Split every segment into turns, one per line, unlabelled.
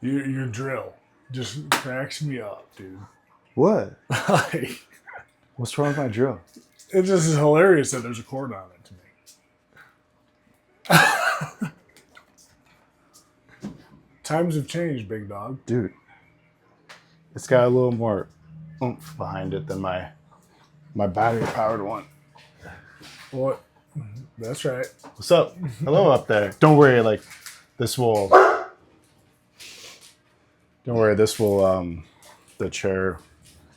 Your drill just cracks me up, dude.
What?
Like,
What's wrong with my drill?
it just is hilarious that there's a cord on it to me. Times have changed, big dog.
Dude, it's got a little more oomph behind it than my battery-powered one.
What? That's right.
What's up? Hello up there. Don't worry, this will... Don't worry, the chair,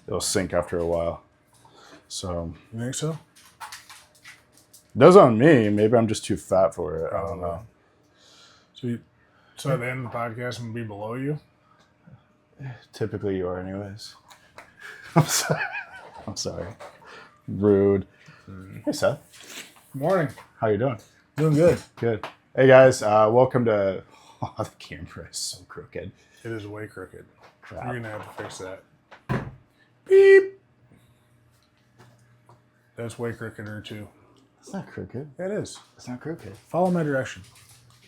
it'll sink after a while. So...
You think so?
It does on me. Maybe I'm just too fat for it. I don't know.
So at the end of the podcast, I'm going to be below you?
Typically you are anyways. I'm sorry. I'm sorry. Rude. Hey, Seth.
Good morning.
How you doing?
Doing good.
Good. Hey, guys. Welcome to... Oh, the camera is so crooked.
It is way crooked.
Crap.
You're going to have to fix that. Beep. That's way crookeder, too.
It's not crooked.
It is.
It's not crooked.
Follow my direction.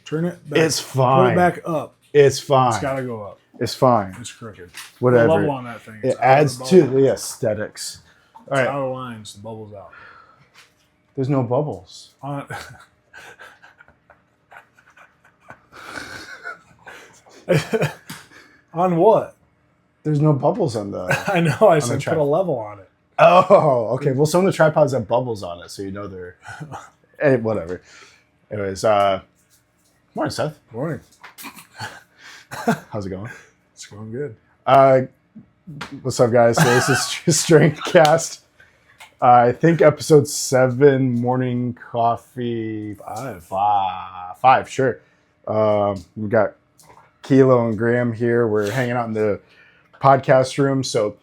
Turn it back.
It's fine.
Put it back up.
It's fine.
It's got to go up.
It's fine.
It's crooked.
Whatever.
Put a level on that thing.
It adds to the aesthetics. All right.
Out of lines. The bubble's out.
There's no bubbles.
On On what?
There's no bubbles on the...
I know. I said put a level on it.
Oh, okay. Well, some of the tripods have bubbles on it, so you know they're... Hey, whatever. Anyways, morning, Seth.
Morning.
How's it going?
It's going good.
What's up, guys? So this is Strength Cast. I think episode 7, morning coffee. 5, sure. We got Kilo and Graham here. We're hanging out in the podcast room, so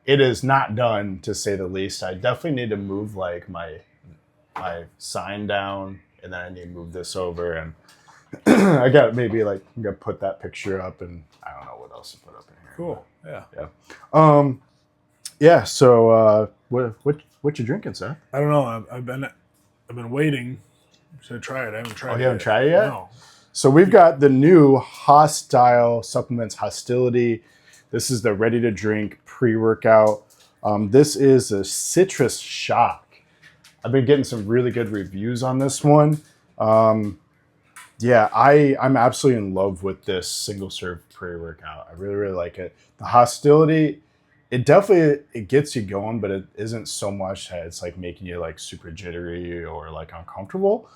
it is not done, to say the least. I definitely need to move my sign down, and then I need to move this over, and I got maybe I'm gonna put that picture up, and I don't know what else to put up in here.
Cool. Yeah.
Yeah. Yeah. So, what you drinking, Seth?
I don't know. I've been waiting to try it. I haven't tried it.
You haven't tried it yet?
No.
So we've got the new Hostile Supplements Hostility. This is the ready-to-drink pre-workout. This is a citrus shock. I've been getting some really good reviews on this one. Yeah, I'm absolutely in love with this single-serve pre-workout. I really, really like it. The Hostility, it definitely gets you going, but it isn't so much that it's making you super jittery or uncomfortable.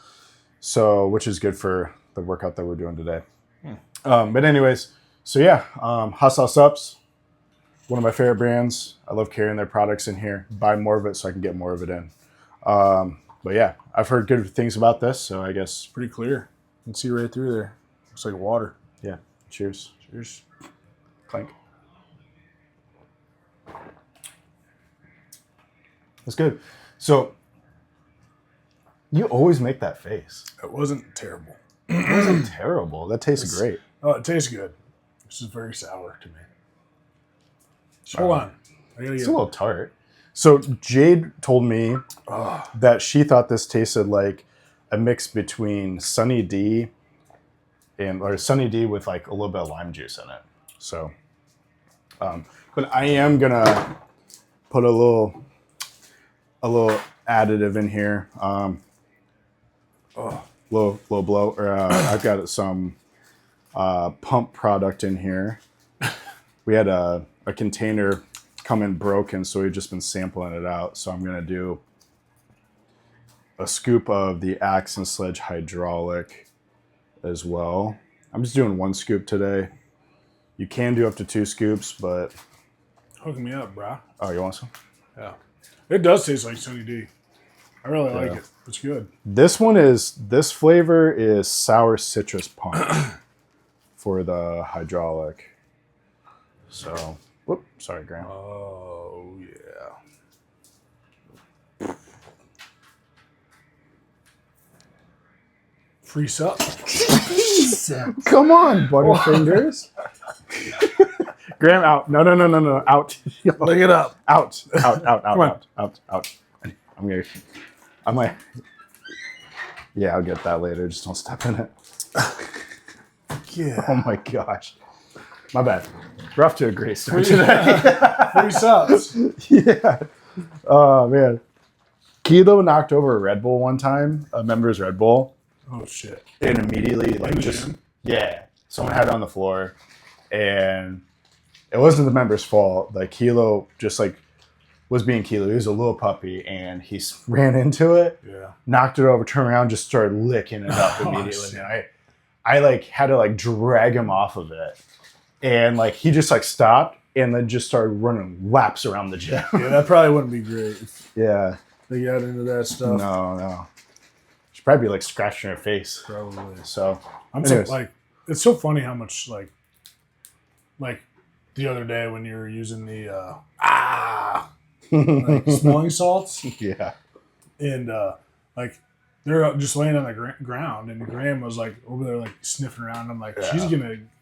So, which is good for the workout that we're doing today. But anyways, so yeah, Hostile Sups, one of my favorite brands. I love carrying their products in here. Buy more of it so I can get more of it in. But yeah, I've heard good things about this, so I guess...
Pretty clear. You can see right through there. Looks like water.
Yeah. Cheers.
Cheers.
Clink. That's good. So, you always make that face.
It wasn't terrible.
It wasn't terrible. That tastes great.
Oh, it tastes good. This is very sour to me. Hold on.
It's a little tart. So Jade told me that she thought this tasted like a mix between Sunny D or Sunny D with a little bit of lime juice in it. So, but I am gonna put a little additive in here. Low blow. Or I've got some pump product in here. We had a container come in broken, so we've just been sampling it out. So I'm gonna do a scoop of the Axe and Sledge Hydraulic as well. I'm just doing 1 scoop today. You can do up to 2 scoops, but...
Hook me up, brah.
Oh, you want some?
Yeah. It does taste like Sunny D. I really like it. It's good.
This flavor is sour citrus punch for the hydraulic. So, whoop, sorry, Graham.
Oh, yeah. Freeze up.
Come on, Butterfingers. Graham, out. No, out.
Look it up.
Out. I'm like, yeah, I'll get that later. Just don't step in it.
Yeah.
Oh my gosh. My bad. We're off to a great start today.
Free subs.
Yeah. Oh, man. Kilo knocked over a Red Bull one time, a member's Red Bull.
Oh, shit.
And immediately, like,
In the
just,
gym?
yeah. Someone had it on the floor. And it wasn't the member's fault. Like, Kilo just, like, was being Kilo. He was a little puppy, and he ran into it,
Yeah.
knocked it over, turned around, just started licking it up immediately.
shit.
And I, like, had to, like, drag him off of it. And, like, he just, like, stopped and then just started running laps around the gym.
Yeah, that probably wouldn't be great if
Yeah.
they got into that stuff.
No. She'd probably be, like, scratching her face.
Probably.
So,
So, like, it's so funny how much, like the other day when you were using the, like, smelling salts.
Yeah.
And, like, they're just laying on the ground, and Graham was, like, over there, like, sniffing around. I'm like,
Yeah.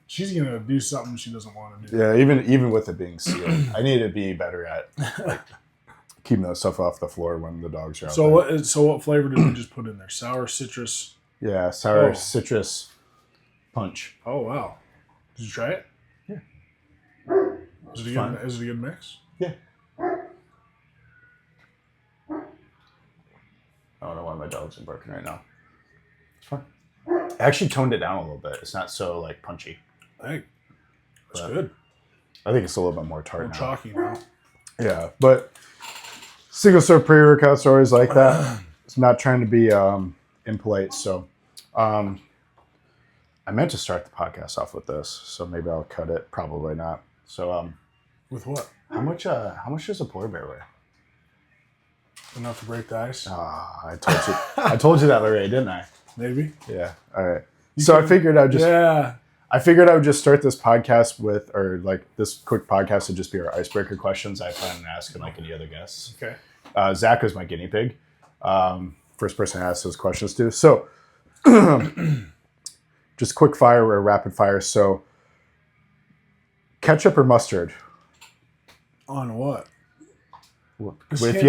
she's gonna do something she doesn't want to do.
Yeah, even with it being sealed, I need to be better at, like, keeping that stuff off the floor when the dogs are out there.
What flavor did we just put in there? Sour citrus.
Yeah, sour
Oh.
citrus punch.
Oh wow! Did you try it?
Yeah.
Is it a
Fun.
good? Is it a good mix?
Yeah. I don't know why my dogs are barking right now. It's fine. I actually toned it down a little bit. It's not so, like, punchy.
I think that's
But
good.
I think it's a little bit more
A
tart
little
now.
chalky now.
Yeah, but single serve pre-workouts are always like that. It's not trying to be impolite. So I meant to start the podcast off with this, so maybe I'll cut it. Probably not. So
With what?
how much does a polar bear weigh?
Enough to break the ice?
I told you that already, didn't I?
Maybe.
Yeah. All right. So I figured I would just start this podcast with, or like this quick podcast would just be our icebreaker questions I plan on asking like any other guests.
Okay.
Zach was my guinea pig. First person I asked those questions to. So just quick fire or rapid fire. So ketchup or mustard?
On what?
If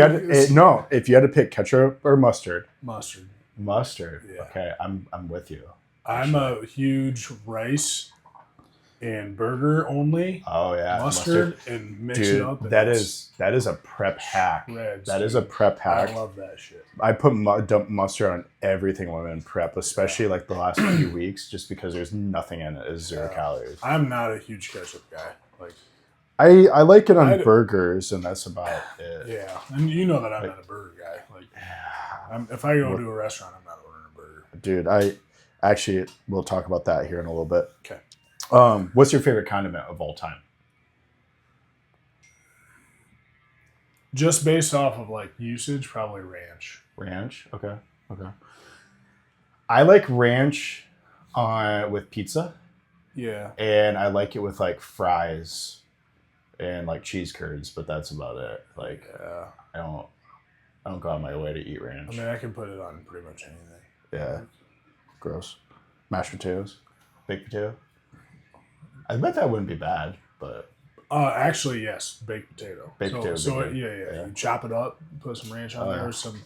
you had to pick ketchup or mustard.
Mustard.
Mustard.
Yeah.
Okay, I'm with you.
I'm a huge rice and burger only.
Oh yeah,
Mustard and mix
dude,
it up. And
that is a prep hack. That is a prep hack.
I love that shit.
I put mustard on everything when I'm in prep, especially like the last few weeks, just because there's nothing in it. It's 0 calories.
I'm not a huge ketchup guy. Like,
I like it on burgers, and that's about it.
yeah, and you know that I'm not a burger guy. Like, if I go to a restaurant, I'm not ordering a burger.
Dude, we'll talk about that here in a little bit.
Okay.
What's your favorite condiment of all time?
Just based off of like usage, probably ranch.
Ranch. Okay. I like ranch with pizza. Yeah. And I like it with like fries and like cheese curds, but that's about it. Like, I don't go out of my way to eat ranch.
I mean, I can put it on pretty much anything.
Yeah. Gross. Mashed potatoes, baked potato. I bet that wouldn't be bad, but
actually, yes, baked potato.
Baked potato.
So yeah. You chop it up, put some ranch on there, some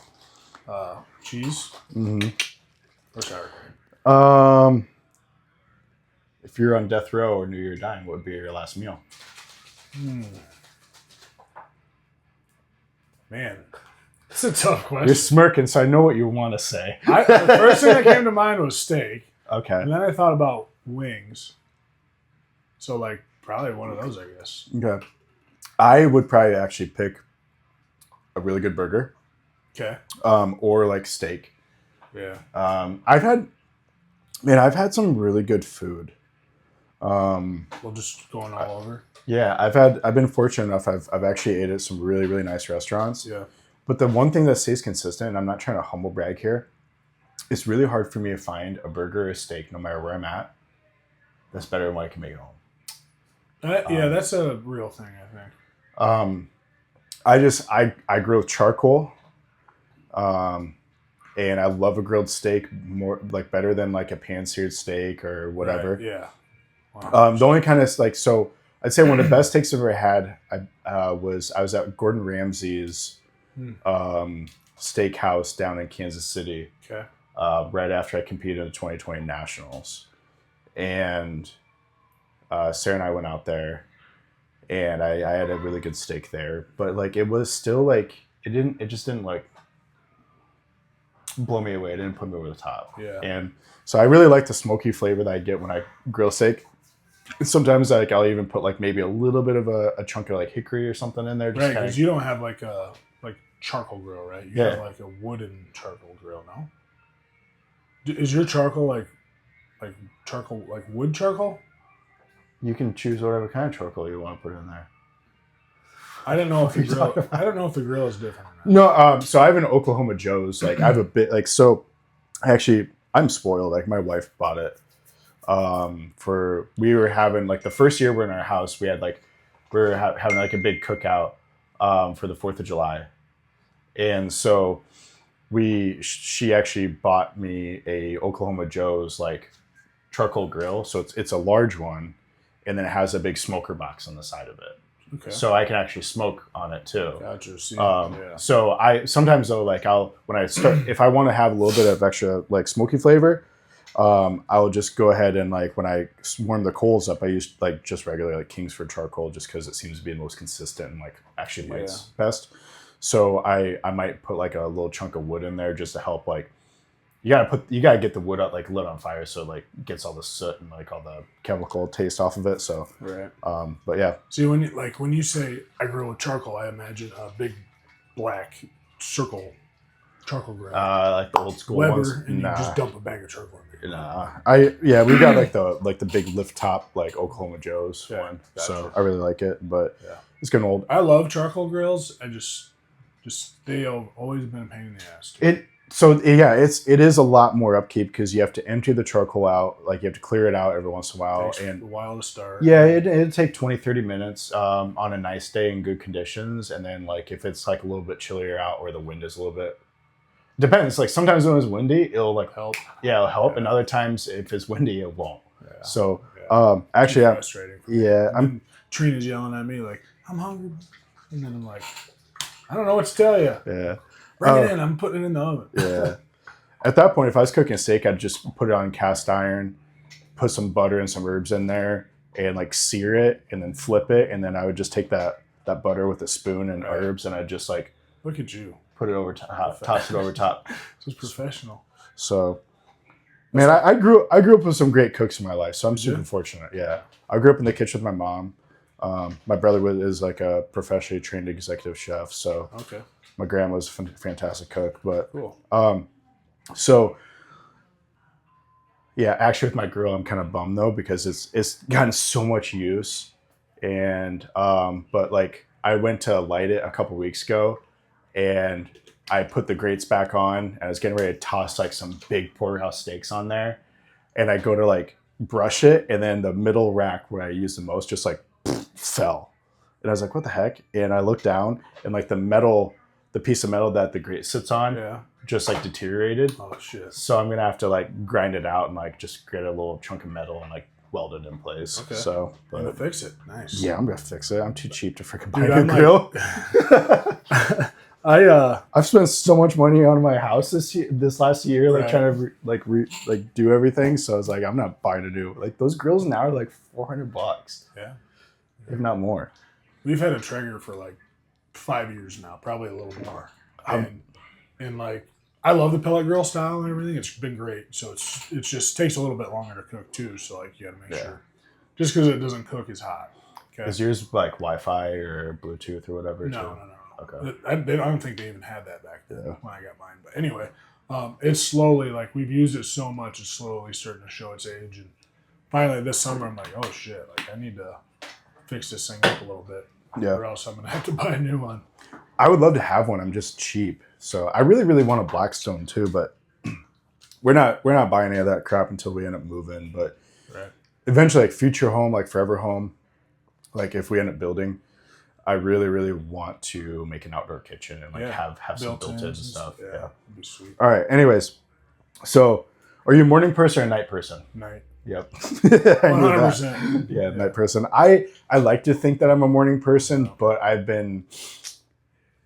cheese, or sour cream.
If you're on death row or knew you were dying, what would be your last meal?
Man, it's a tough question.
You're smirking, so I know what you want to say.
The first thing that came to mind was steak.
Okay.
And then I thought about wings. So, like, probably one of those, I guess.
Okay. I would probably actually pick a really good burger.
Okay.
Or like steak.
Yeah.
I've had some really good food.
Well, just going all over.
Yeah, I've been fortunate enough. I've actually ate at some really, really nice restaurants.
Yeah.
But the one thing that stays consistent, and I'm not trying to humble brag here, it's really hard for me to find a burger or a steak, no matter where I'm at, that's better than what I can make at home.
Yeah, that's a real thing, I think.
I grill charcoal, and I love a grilled steak more like better than like a pan-seared steak or whatever.
Right, yeah. Wow.
The only kind of like, so I'd say one of the best steaks I've ever had I was at Gordon Ramsay's steakhouse down in Kansas City. Sarah and I went out there, and I had a really good steak there. But like, it was still like it just didn't like blow me away. It didn't put me over the top.
Yeah.
And so I really like the smoky flavor that I get when I grill steak. Sometimes like I'll even put like maybe a little bit of a chunk of like hickory or something in there.
Right, because you don't have like a charcoal grill, right? You have like a wooden charcoal grill, no? Is your charcoal like charcoal, like wood charcoal?
You can choose whatever kind of charcoal you want to put in there.
I don't know if the grill. I don't know if the grill is different or
not. No, so I have an Oklahoma Joe's. Like I have a bit like so. Actually, I'm spoiled. Like my wife bought it. We were having like the first year we're in our house. We had like having like a big cookout for the 4th of July, and so she actually bought me a Oklahoma Joe's like charcoal grill. So it's a large one, and then it has a big smoker box on the side of it. Okay. So I can actually smoke on it too.
Gotcha.
So I sometimes though, like when I start, if I want to have a little bit of extra like smoky flavor, I'll just go ahead and like when I warm the coals up, I use like just regular like Kingsford charcoal just because it seems to be the most consistent and like actually lights best. So I might put like a little chunk of wood in there just to help like you gotta get the wood up like lit on fire so it like gets all the soot and like all the chemical taste off of it. So
right.
But yeah.
See when you say I grill with charcoal, I imagine a big black circle charcoal grill.
Like the old school
Weber,
ones.
and you just dump a bag of charcoal in there.
Nah. We got like the big lift top like Oklahoma Joe's one. Gotcha. So I really like it, but it's getting old.
I love charcoal grills. I just they have always been a pain in the ass.
It is a lot more upkeep because you have to empty the charcoal out, like you have to clear it out every once in a while.
It takes a while to start.
Yeah, it'd take 20-30 minutes on a nice day in good conditions, and then like if it's like a little bit chillier out or the wind is a little bit depends. Like sometimes when it's windy, it'll like help. Yeah, it'll help, and other times if it's windy, it won't. Yeah. So actually,
frustrating.
I'm
Trina's yelling at me like I'm hungry, and then I'm like, I don't know what to tell you.
Yeah.
Bring it in. I'm putting it in the oven.
Yeah. At that point, if I was cooking a steak, I'd just put it on cast iron, put some butter and some herbs in there, and like sear it, and then flip it, and then I would just take that butter with a spoon and herbs, and I'd just like
look at you
put it over top, toss it over top.
Just professional.
So, man, I grew up with some great cooks in my life, so I'm super fortunate. Yeah, I grew up in the kitchen with my mom. My brother is like a professionally trained executive chef, so
okay.
My grandma's a fantastic cook, but
cool.
So yeah, actually with my grill, I'm kind of bummed though because it's gotten so much use, and but like I went to light it a couple weeks ago, and I put the grates back on, and I was getting ready to toss like some big porterhouse steaks on there, and I go to like brush it, and then the middle rack where I use the most just like fell, and I was like, what the heck? And I looked down, and like the piece of metal that the grate sits on just like deteriorated.
Oh shit.
So I'm gonna have to like grind it out and like just get a little chunk of metal and like weld it in place.
Okay.
So
I'm gonna fix it. Nice.
Yeah, I'm gonna fix it. I'm too cheap to freaking buy a grill. I've spent so much money on my house this last year, like trying to do everything. So I was like, I'm not buying a new, like those grills now are like $400.
Yeah.
If not more.
We've had a Traeger for like 5 years now, probably a little more. And like I love the pellet grill style and everything. It's been great. So it just takes a little bit longer to cook too. So like you got to make sure, just because it doesn't cook as hot. Okay.
Is yours like Wi-Fi or Bluetooth or whatever?
No.
Okay.
I don't think they even had that back then when I got mine. But anyway, it's slowly like we've used it so much, it's slowly starting to show its age. And finally this summer, I'm like, oh shit, like I need to fix this thing up a little bit.
Yeah.
Or else I'm gonna have to buy a new one.
I would love to have one. I'm just cheap, so I really, really want a Blackstone too. But we're not buying any of that crap until we end up moving. But eventually, like future home, like forever home, like if we end up building, I really, really want to make an outdoor kitchen and like have some built-ins and stuff. Yeah, that'd be sweet. All right. Anyways, so are you a morning person or a night person?
Night.
Yep.
100%.
Yeah, night person. I like to think that I'm a morning person, but I've been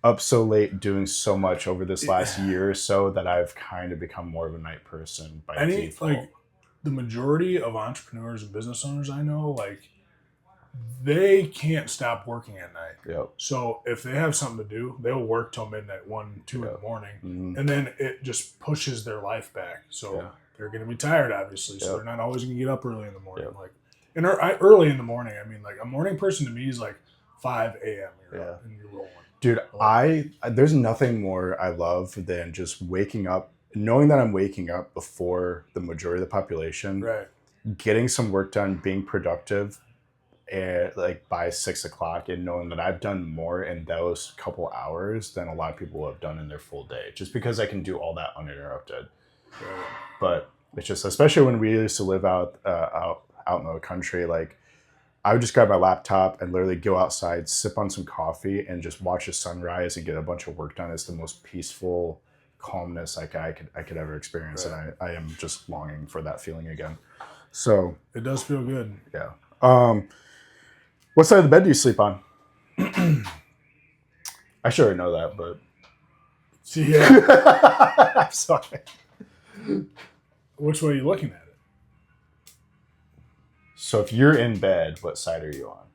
up so late doing so much over this last year or so that I've kind of become more of a night person by default.
Like the majority of entrepreneurs and business owners I know, like, they can't stop working at night.
Yep.
So if they have something to do, they'll work till midnight, 1, 2 in the morning, and then it just pushes their life back. So they're going to be tired, obviously. So they're not always going to get up early in the morning. Like, and early in the morning, I mean, like a morning person to me is like 5 a.m. You're up and you're rolling.
Dude, there's nothing more I love than just waking up, knowing that I'm waking up before the majority of the population,
right?
Getting some work done, being productive. And like by 6 o'clock, and knowing that I've done more in those couple hours than a lot of people have done in their full day, just because I can do all that uninterrupted. Right. But it's just, especially when we used to live out in the country, like I would just grab my laptop and literally go outside, sip on some coffee, and just watch the sunrise and get a bunch of work done. It's the most peaceful calmness I could ever experience, right. And I am just longing for that feeling again. So
it does feel good.
Yeah. What side of the bed do you sleep on? I sure already know that, but...
Yeah.
I'm sorry.
Which way are you looking at it?
So if you're in bed, what side are you on?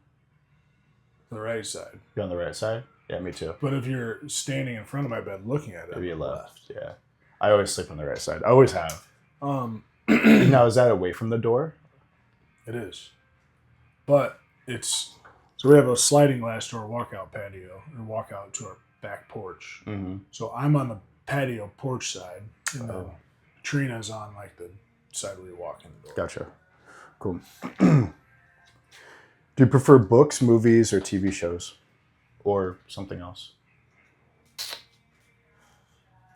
The right side.
You're on the right side? Yeah, me too.
But if you're standing in front of my bed looking at it,
maybe left. Yeah. I always sleep on the right side. I always have. Now, is that away from the door?
It is. But... So we have a sliding glass door walkout patio and walkout to our back porch. Mm-hmm. So I'm on the patio porch side, and then Trina's on like the side where you walk in the door.
Gotcha. Cool. Do you prefer books, movies, or TV shows, or something else?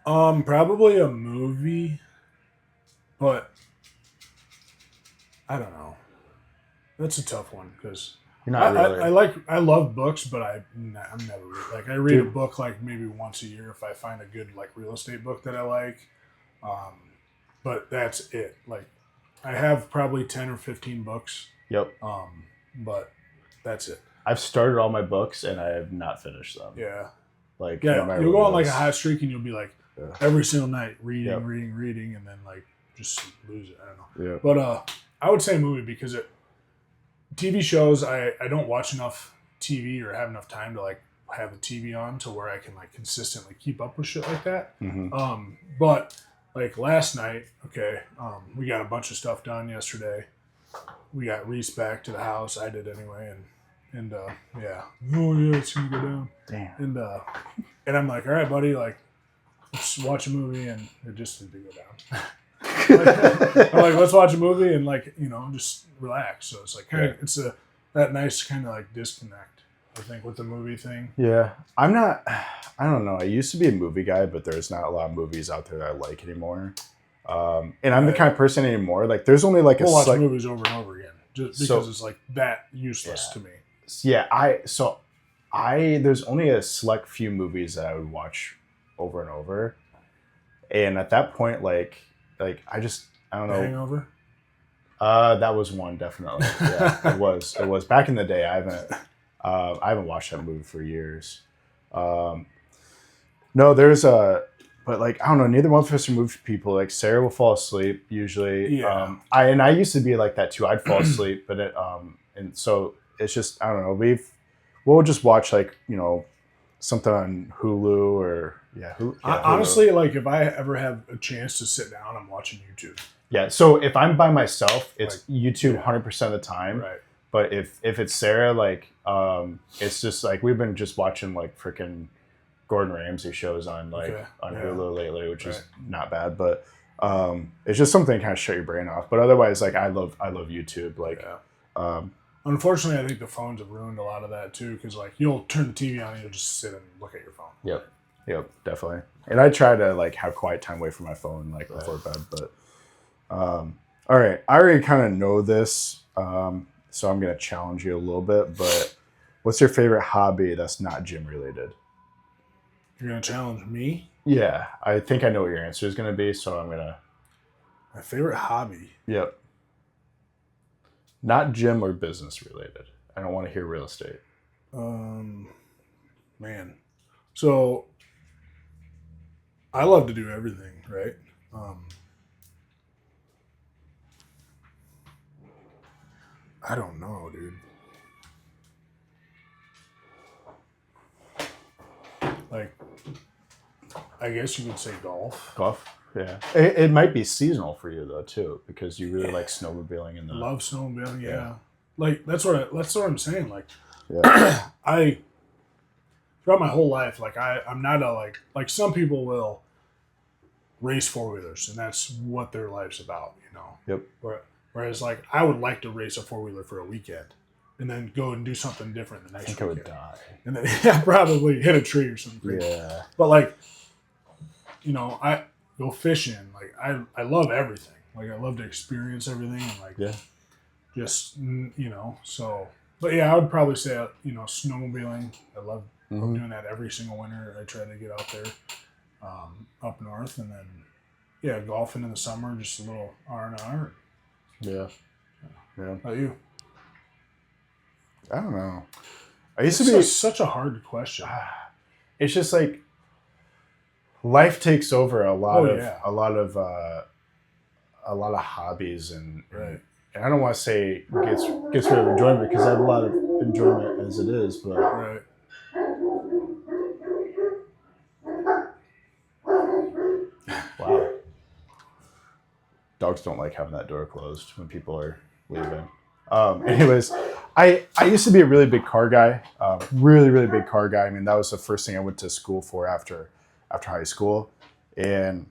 Probably a movie, but I don't know. That's a tough one because.
You're not really.
I love books, but I'm never like I read a book like maybe once a year if I find a good like real estate book that I like, but that's it. Like I have probably 10 or 15 books.
Yep.
But that's it.
I've started all my books and I have not finished them.
Yeah.
Like
no you'll go on like a hot streak and you'll be like every single night reading, and then like just lose it. I don't know. Yeah. But I would say a movie because TV shows, I don't watch enough TV or have enough time to like have the TV on to where I can like consistently keep up with shit like that. Mm-hmm. But like last night, we got a bunch of stuff done yesterday. We got Reese back to the house. I did anyway, and it's gonna go down.
Damn.
And I'm like, all right, buddy, like let's watch a movie, and it just didn't go down. I'm like, let's watch a movie and like just relax. So it's like it's that nice kind of like disconnect, I think, with the movie thing.
Yeah, I don't know. I used to be a movie guy, but there's not a lot of movies out there that I like anymore. And I'm the kind of person anymore. Like, there's only like
we'll watch movies over and over again just because it's like that useless to me.
Yeah, there's only a select few movies that I would watch over and over, and at that point, like I don't know.
Hangover?
That was one, definitely. Yeah, it was. It was back in the day. I haven't watched that movie for years. No, but like I don't know. Neither one of us are movie people. Like Sarah will fall asleep usually.
Yeah.
I used to be like that too. I'd fall asleep, but and so it's just I don't know. We'll just watch like something on Hulu or Hulu.
Honestly, like if I ever have a chance to sit down, I'm watching YouTube.
Yeah, so if I'm by myself, it's like, YouTube 100% of the time.
Right.
But if it's Sarah, like it's just like we've been just watching like freaking Gordon Ramsay shows on Hulu lately, which is not bad. But it's just something to kind of shut your brain off. But otherwise, like I love YouTube. Like,
unfortunately, I think the phones have ruined a lot of that too. Because like you'll turn the TV on and you'll just sit and look at your phone.
Yep, definitely. And I try to like have quiet time away from my phone like before bed. But all right, I already kind of know this, so I'm gonna challenge you a little bit. But what's your favorite hobby that's not gym related?
You're gonna challenge me?
Yeah, I think I know what your answer is gonna be, so I'm gonna.
My favorite hobby.
Yep. Not gym or business related. I don't want to hear real estate.
Man. So I love to do everything, right? I don't know, dude. Like, I guess you could say golf.
Golf? Yeah. It might be seasonal for you, though, too, because you really like snowmobiling in the...
Love snowmobiling, yeah. Like, that's what I'm saying. Like,
Yeah.
throughout my whole life, like, I'm not a, like some people will race four-wheelers, and that's what their life's about, you know?
Yep.
Whereas, like, I would like to race a four-wheeler for a weekend and then go and do something different the next weekend.
I would die.
And then, probably hit a tree or something.
Yeah.
But, like, you know, I go fishing. Like, I love everything. Like, I love to experience everything. And, like, just, you know, so. But, yeah, I would probably say, you know, snowmobiling. I love doing that every single winter. I try to get out there up north. And then, yeah, golfing in the summer, just a little R&R.
Yeah.
How about you?
I don't know.
Such a hard question.
It's just like life takes over a lot of hobbies and I don't want to say gets rid of enjoyment because I have a lot of enjoyment as it is, but wow. Dogs don't like having that door closed when people are leaving. Anyways, I used to be a really big car guy, really, really big car guy. I mean, that was the first thing I went to school for after high school, and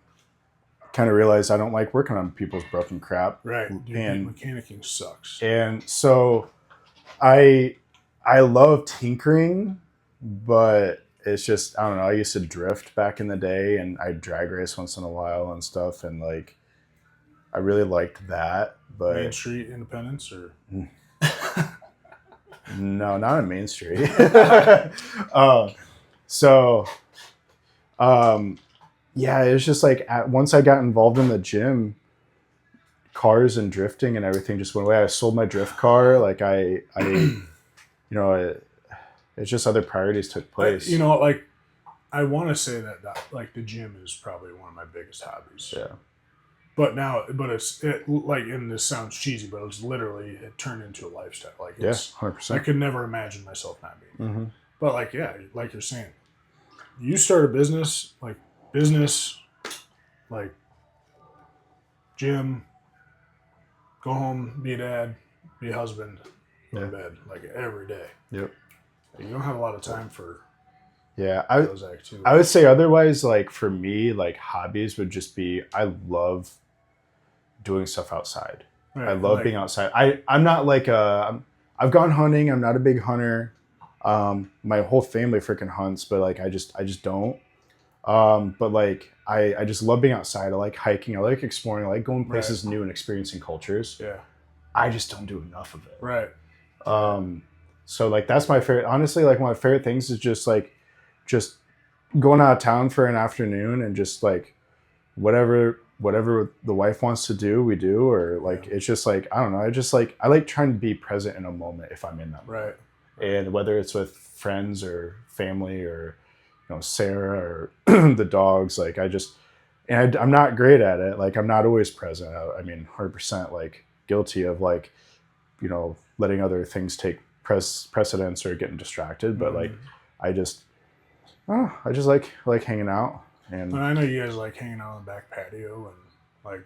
kind of realized I don't like working on people's broken crap.
Right.
And
mechanicking sucks.
And so I love tinkering, but it's just, I don't know. I used to drift back in the day and I drag race once in a while and stuff. And like, I really liked that, but
Main Street Independence or
no, not on Main Street. Yeah, it's just like once I got involved in the gym, cars and drifting and everything just went away. I sold my drift car. Like I you know, it's just other priorities took place.
You know, like I want to say that like the gym is probably one of my biggest hobbies.
Yeah.
But like, and this sounds cheesy, but it turned into a lifestyle. Like, it's
100%.
I could never imagine myself not being. Mm-hmm. But like, yeah, like you're saying, you start a business, like gym, go home, be a dad, be a husband, go to bed, like every day.
Yep.
You don't have a lot of time for
those activities. I would say otherwise, like for me, like hobbies would just be, I love doing stuff outside. Right. I love being outside. I'm not like I've gone hunting. I'm not a big hunter. My whole family freaking hunts, but like I just don't. But like I just love being outside. I like hiking. I like exploring. I like going places new and experiencing cultures.
Yeah.
I just don't do enough of it.
Right.
So like that's my favorite. Honestly, like one of my favorite things is just going out of town for an afternoon and just like whatever the wife wants to do, we do. Or like it's just like I don't know. I like trying to be present in a moment if I'm in that moment. Right. And whether it's with friends or family or Sarah or the dogs, like I'm not great at it. Like I'm not always present. I mean, 100% like guilty of like, letting other things take precedence or getting distracted. But like, I just like hanging out. And
I know you guys like hanging out on the back patio and like,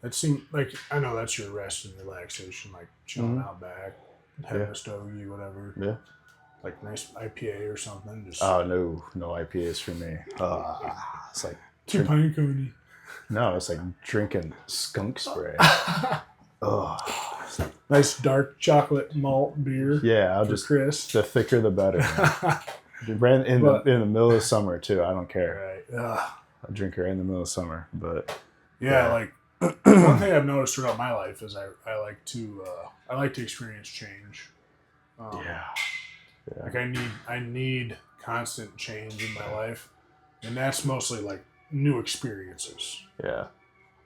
it seems like, I know that's your rest and relaxation, like chilling out back, having a stogie, whatever.
Yeah.
Like nice IPA or something. Just
no IPAs for me. It's like
pine coney.
No, it's like drinking skunk spray.
Nice dark chocolate malt beer.
Yeah, I'll just
Chris.
The thicker the better. Ran in the middle of summer too. I don't care.
Right.
I drink right in the middle of summer, but
like one thing I've noticed throughout my life is I like to experience change. Like I need constant change in my life, and that's mostly like new experiences.
Yeah,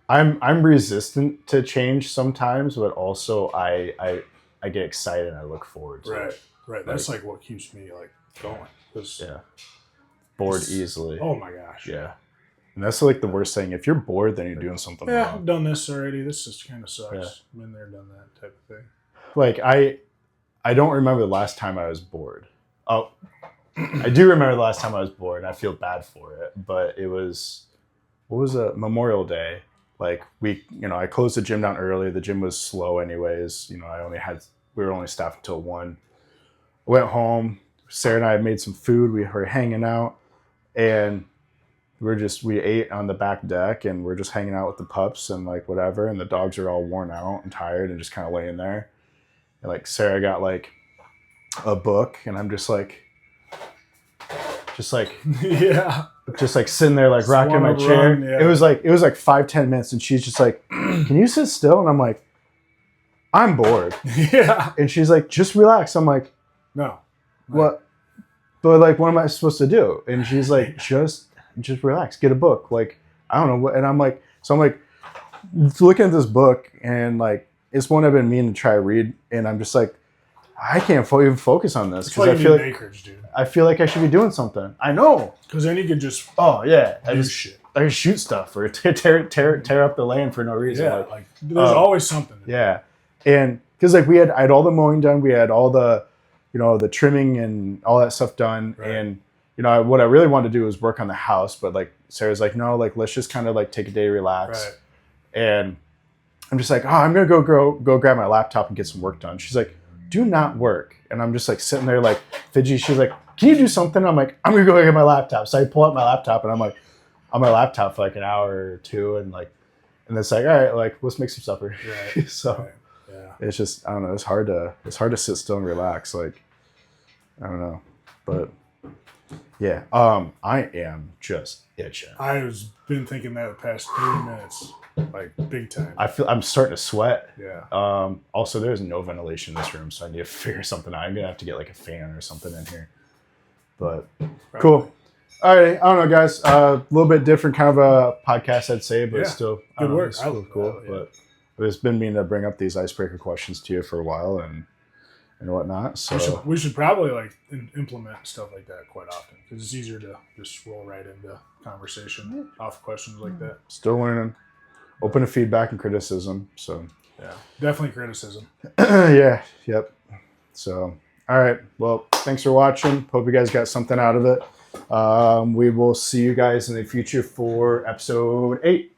I'm resistant to change sometimes, but also I get excited and I look forward to it.
Right. That's like what keeps me like going.
Bored easily.
Oh my gosh.
Yeah, and that's like the worst thing. If you're bored, then you're doing something wrong.
I've done this already. This just kind of sucks. Been there, done that type of thing.
like I don't remember the last time I was bored. Oh, I do remember the last time I was bored. And I feel bad for it, but it was, what was it? Memorial Day. Like I closed the gym down early. The gym was slow anyways. We were only staffed until 1. I went home. Sarah and I had made some food. We were hanging out, and we ate on the back deck, and we're just hanging out with the pups and like whatever. And the dogs are all worn out and tired and just kind of laying there. And like Sarah got like a book, and I'm just like
yeah,
just like sitting there like rocking my chair.
Yeah.
It was like 5-10 minutes, and she's just like, "Can you sit still?" And I'm like, "I'm bored."
Yeah.
And she's like, "Just relax." I'm like,
"No."
What? But like, what am I supposed to do? And she's like, just relax, get a book. Like, I don't know what. And I'm like looking at this book, and like, it's one I've been meaning to try to read, and I'm just like, I can't even focus on this
because I feel like acreage, dude.
I feel like I should be doing something. I know,
because then you could just
I just shoot stuff or tear up the land for no reason.
Yeah, like there's always something.
Yeah, and because like I had all the mowing done, we had all the the trimming and all that stuff done,
right.
And what I really wanted to do was work on the house, but like Sarah's like, no, like let's just kind of like take a day, relax,
right.
And I'm just like, I'm gonna go grab my laptop and get some work done. She's like, do not work. And I'm just like sitting there like fidgety. She's like, can you do something? I'm like, I'm gonna go get my laptop. So I pull out my laptop, and I'm like on my laptop for like an hour or two, and it's like, all right, like let's make some supper.
Right.
So
right. Yeah.
It's just, I don't know, it's hard to sit still and relax. Like, I don't know. But yeah, I am just itching.
I've been thinking that the past 3 minutes, like big time.
I'm starting to sweat.
Yeah.
Also, there's no ventilation in this room, so I need to figure something out. I'm gonna have to get like a fan or something in here. But cool. All right, I don't know, guys. A little bit different kind of a podcast, I'd say, but still
good work.
It's still cool. But it's been meaning to bring up these icebreaker questions to you for a while and whatnot. So
we should probably like implement stuff like that quite often, because it's easier to just roll right into conversation off questions like that.
Still learning. Open to feedback and criticism. So
yeah, definitely criticism.
Yeah. Yep. So all right. Well, thanks for watching. Hope you guys got something out of it. We will see you guys in the future for episode 8.